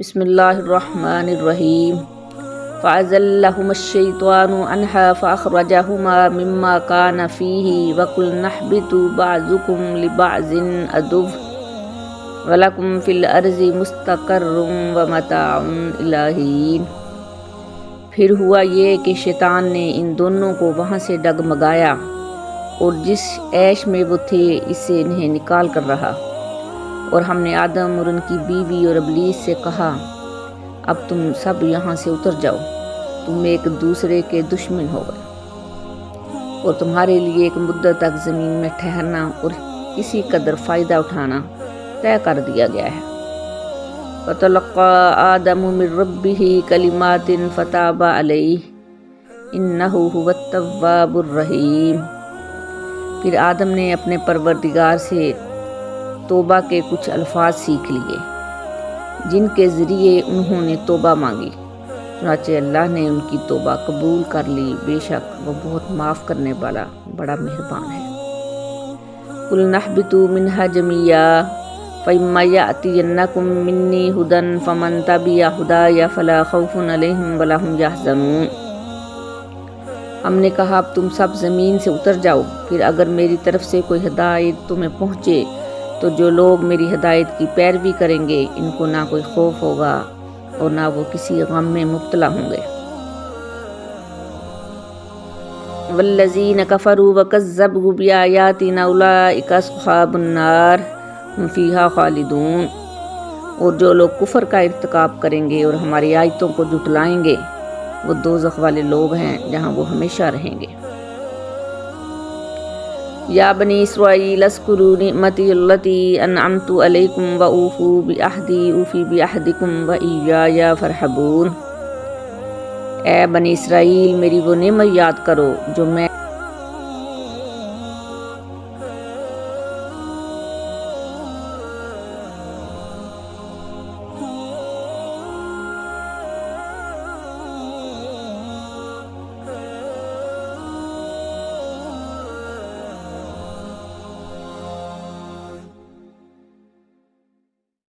بسم اللہ الرحمن الرحیم فَأَزَلَّهُمَا الشَّيْطَانُ عَنْهَا فَأَخْرَجَهُمَا مِمَّا كَانَ فِيهِ وَقُلْنَا اهْبِطُوا بَعْضُكُمْ لِبَعْضٍ عَدُوٌّ وَلَكُمْ فِي الْأَرْضِ مُسْتَقَرٌّ وَمَتَاعٌ إِلَىٰ حِینٍ۔ پھر ہوا یہ کہ شیطان نے ان دونوں کو وہاں سے ڈگمگایا اور جس عیش میں وہ تھے اس سے انہیں نکال کر رہا، اور ہم نے آدم اور ان کی بیوی اور ابلیس سے کہا اب تم سب یہاں سے اتر جاؤ، تم ایک دوسرے کے دشمن ہو گئے اور تمہارے لیے ایک مدت تک زمین میں ٹھہرنا اور کسی قدر فائدہ اٹھانا طے کر دیا گیا ہے۔ فَتَلَقَّىٰ آدَمُ مِن رَّبِّهِ كَلِمَاتٍ فَتَابَ عَلَيْهِ إِنَّهُ هُوَ التَّوَّابُ الرَّحِيمُ۔ پھر آدم نے اپنے پروردگار سے توبہ کے کچھ الفاظ سیکھ لیے جن کے ذریعے انہوں نے توبہ مانگی، چنانچہ اللہ نے ان کی توبہ قبول کر لی، بے شک وہ بہت معاف کرنے والا بڑا مہربان ہے۔ قُلْنَا اهْبِطُوا مِنْهَا جَمِيعًا فَإِمَّا يَأْتِيَنَّكُم مِّنِّي هُدًى فَمَن تَبِعَ هُدَايَ فَلَا خَوْفٌ عَلَيْهِمْ وَلَا هُمْ يَحْزَنُونَ۔ ہم نے کہا اب تم سب زمین سے اتر جاؤ، پھر اگر میری طرف سے کوئی ہدایت تمہیں پہنچے تو جو لوگ میری ہدایت کی پیروی کریں گے ان کو نہ کوئی خوف ہوگا اور نہ وہ کسی غم میں مبتلا ہوں گے۔ وَالَّذِينَ كَفَرُوا وَكَذَّبُوا بِآيَاتِنَا أُولَٰئِكَ أَصْحَابُ النَّارِ هُمْ فِيهَا خَالِدُونَ۔ اور جو لوگ کفر کا ارتکاب کریں گے اور ہماری آیتوں کو جھٹلائیں گے وہ دوزخ والے لوگ ہیں جہاں وہ ہمیشہ رہیں گے۔ یا بنی اسرائیل اذکروا نعمتی التی انعمت علیکم وأوفوا بعہدی اوفی بعہدکم وإیایا فارہبون۔ اے بنی اسرائیل میری وہ نعمت یاد کرو جو میں